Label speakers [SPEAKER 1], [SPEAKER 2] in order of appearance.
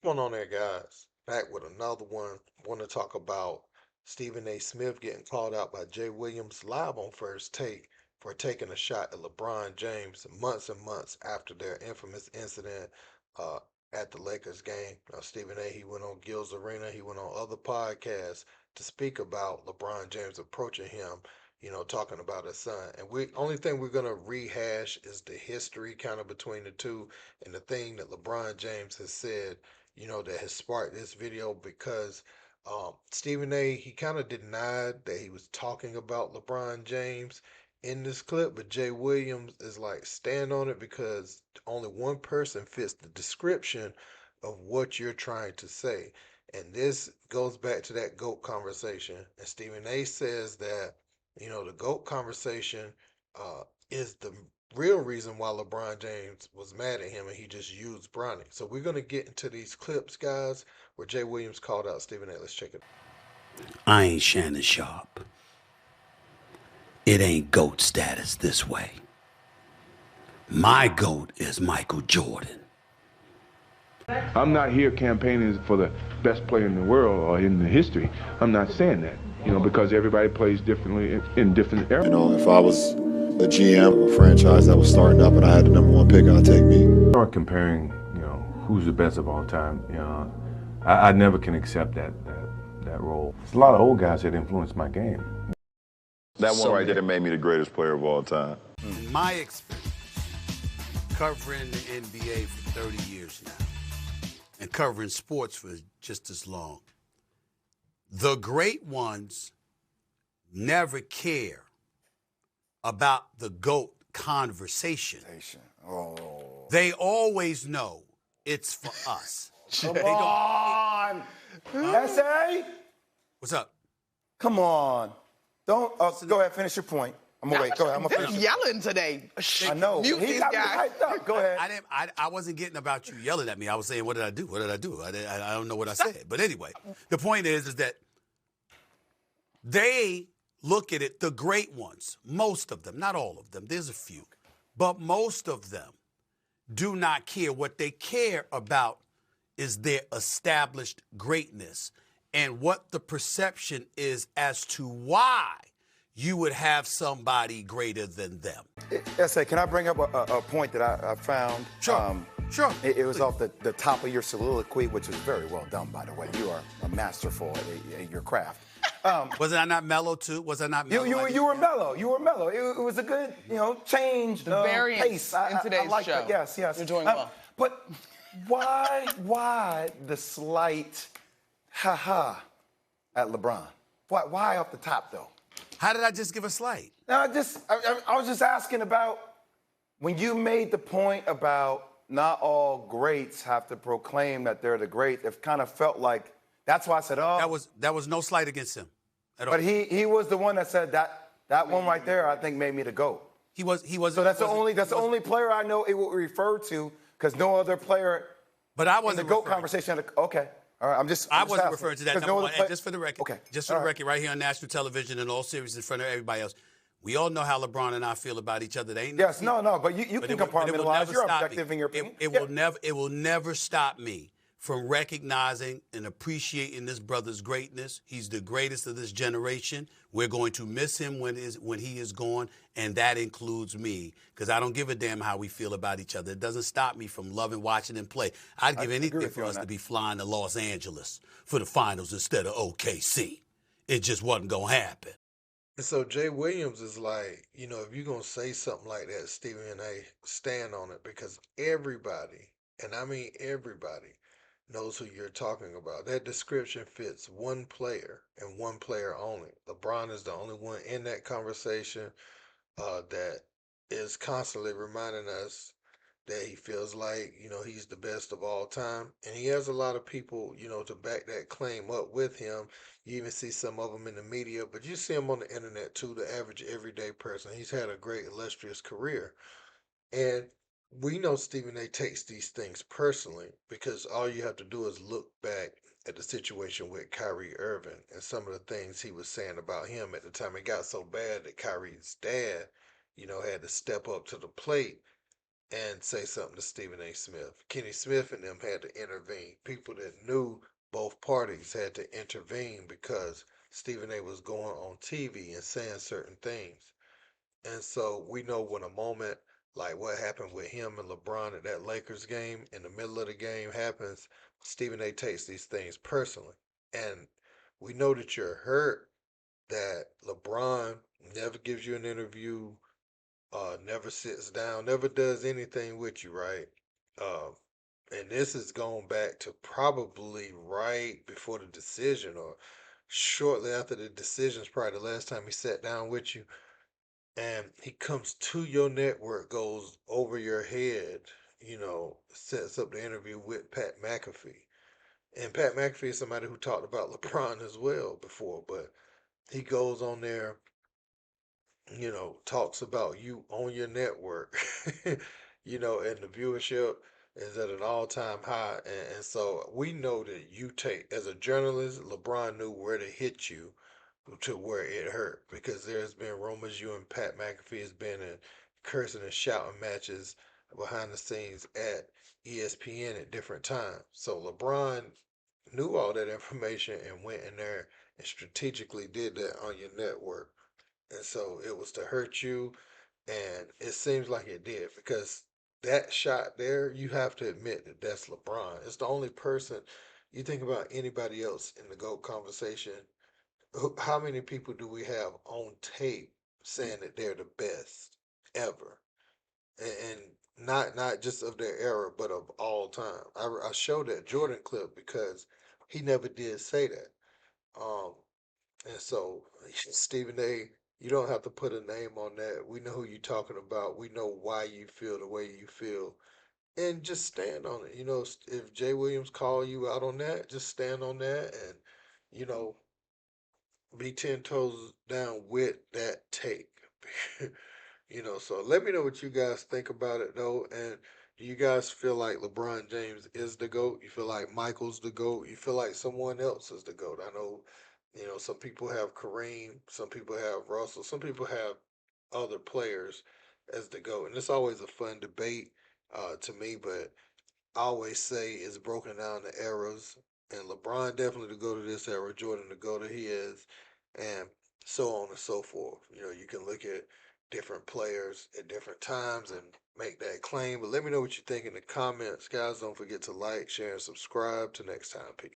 [SPEAKER 1] Going on there, guys? Back with another one. Want to talk about Stephen A. Smith getting called out by Jay Williams live on First Take for taking a shot at LeBron James months and months after their infamous incident uh, at the Lakers game. Stephen A. He went on Gil's Arena. He went on other podcasts to speak about LeBron James approaching him. Talking about his son. And we only thing we're gonna rehash is the history kind of between the two and the thing that LeBron James has said that has sparked this video because Stephen A. he kind of denied that he was talking about LeBron James in this clip, but Jay Williams is like stand on it because only one person fits the description of what you're trying to say. And this goes back to that GOAT conversation. And Stephen A says that, the GOAT conversation is the real reason why LeBron James was mad at him and he just used Bronny. So we're going to get into these clips, guys, where Jay Williams called out Stephen A. Let's check it.
[SPEAKER 2] I ain't Shannon Sharp. It ain't GOAT status this way. My GOAT is Michael Jordan.
[SPEAKER 3] I'm not here campaigning for the best player in the world or in the history. I'm not saying that, because everybody plays differently in different eras.
[SPEAKER 4] If I was the GM of a franchise that was starting up and I had the number one pick, I'd take me.
[SPEAKER 3] Start comparing, who's the best of all time. I never can accept that role. There's a lot of old guys that influenced my game.
[SPEAKER 5] That one right there made me the greatest player of all time.
[SPEAKER 2] In my experience, covering the NBA for 30 years now, and covering sports for just as long, the great ones never care about the GOAT conversation.
[SPEAKER 4] Oh.
[SPEAKER 2] They always know it's for us.
[SPEAKER 6] Come on. S.A.?
[SPEAKER 2] What's up?
[SPEAKER 6] Come on. Don't. Go ahead, finish your point. I'm going to wait. Go ahead. I'm going to finish.
[SPEAKER 7] Yelling today.
[SPEAKER 6] I know.
[SPEAKER 7] Mute
[SPEAKER 6] He
[SPEAKER 7] these
[SPEAKER 6] got me
[SPEAKER 7] guys.
[SPEAKER 6] hyped up. Go ahead.
[SPEAKER 2] I wasn't getting about you yelling at me. I was saying, what did I do? What did I do? I don't know what I said. But anyway, the point is that they look at it, the great ones, most of them, not all of them, there's a few, but most of them do not care. What they care about is their established greatness and what the perception is as to why you would have somebody greater than them.
[SPEAKER 6] S.A., can I bring up a point that I found?
[SPEAKER 2] Sure. Sure.
[SPEAKER 6] It was off the top of your soliloquy, which was very well done, by the way. You are a masterful at your craft.
[SPEAKER 2] Was I not mellow too? Was I not mellow?
[SPEAKER 6] You were mellow. You were mellow. It was a good, change
[SPEAKER 7] The variance
[SPEAKER 6] pace.
[SPEAKER 7] in today's
[SPEAKER 6] I like
[SPEAKER 7] show.
[SPEAKER 6] that. Yes.
[SPEAKER 7] You're doing well.
[SPEAKER 6] But why the slight ha-ha at LeBron? Why off the top, though?
[SPEAKER 2] How did I just give a slight?
[SPEAKER 6] No, I was just asking about when you made the point about not all greats have to proclaim that they're the great. It kind of felt like that's why I said, oh.
[SPEAKER 2] That was no slight against him at all.
[SPEAKER 6] But he was the one that said that one right there, I think, made me the GOAT.
[SPEAKER 2] He was.
[SPEAKER 6] So that's the only player I know it will refer to because no other player.
[SPEAKER 2] But I
[SPEAKER 6] in
[SPEAKER 2] wasn't
[SPEAKER 6] the GOAT
[SPEAKER 2] referring.
[SPEAKER 6] conversation. Okay, all right.
[SPEAKER 2] I wasn't referring to that.
[SPEAKER 6] No
[SPEAKER 2] Number
[SPEAKER 6] other
[SPEAKER 2] one,
[SPEAKER 6] play-
[SPEAKER 2] and just for the record,
[SPEAKER 6] Okay.
[SPEAKER 2] just for the record, right here on national television and all serious in front of everybody else, we all know how LeBron and I feel about each other. They ain't
[SPEAKER 6] Yes, no, but you
[SPEAKER 2] but
[SPEAKER 6] can
[SPEAKER 2] but will
[SPEAKER 6] compartmentalize.
[SPEAKER 2] never
[SPEAKER 6] You're
[SPEAKER 2] stop
[SPEAKER 6] objective
[SPEAKER 2] me.
[SPEAKER 6] in your opinion.
[SPEAKER 2] It will never stop me from recognizing and appreciating this brother's greatness. He's the greatest of this generation. We're going to miss him when he is gone, and that includes me, because I don't give a damn how we feel about each other. It doesn't stop me from loving watching him play. I'd give anything for us to be flying to Los Angeles for the finals instead of OKC. It just wasn't going to happen.
[SPEAKER 1] And so Jay Williams is like, if you're going to say something like that, Stephen A., stand on it because everybody, and I mean everybody, knows who you're talking about. That description fits one player and one player only. LeBron is the only one in that conversation that is constantly reminding us that he feels like, he's the best of all time. And he has a lot of people, to back that claim up with him. You even see some of them in the media, but you see him on the internet too, the average everyday person. He's had a great illustrious career. And we know Stephen A takes these things personally because all you have to do is look back at the situation with Kyrie Irving and some of the things he was saying about him at the time. It got so bad that Kyrie's dad, had to step up to the plate and say something to Stephen A. Smith. Kenny Smith and them had to intervene. People that knew both parties had to intervene because Stephen A. was going on TV and saying certain things. And so we know when a moment like what happened with him and LeBron at that Lakers game, in the middle of the game happens, Stephen A takes these things personally. And we know that you're hurt that LeBron never gives you an interview, never sits down, never does anything with you, right? Uh, and this is going back to probably right before the decision or shortly after the decision is probably the last time he sat down with you, and he comes to your network, goes over your head, sets up the interview with Pat McAfee. And Pat McAfee is somebody who talked about LeBron as well before, but he goes on there, talks about you on your network, and the viewership is at an all-time high. And so we know that you take, as a journalist, LeBron knew where to hit you to where it hurt because there's been rumors you and Pat McAfee has been in cursing and shouting matches behind the scenes at ESPN at different times. So LeBron knew all that information and went in there and strategically did that on your network. And so it was to hurt you, and it seems like it did because that shot there, you have to admit that that's LeBron. It's the only person. You think about anybody else in the GOAT conversation, how many people do we have on tape saying that they're the best ever, and not just of their era, but of all time? I showed that Jordan clip because he never did say that. Um, and so, Stephen A., you don't have to put a name on that. We know who you're talking about. We know why you feel the way you feel. And just stand on it. If Jay Williams call you out on that, just stand on that and, you know, be 10 toes down with that take. So let me know what you guys think about it, though. And do you guys feel like LeBron James is the GOAT? You feel like Michael's the GOAT? You feel like someone else is the GOAT? I know, some people have Kareem, some people have Russell, some people have other players as the GOAT. And it's always a fun debate to me, but I always say it's broken down to eras, and LeBron definitely to go to this era, Jordan to go to his, and so on and so forth. You can look at different players at different times and make that claim. But let me know what you think in the comments, guys. Don't forget to like, share, and subscribe. Till next time, peace.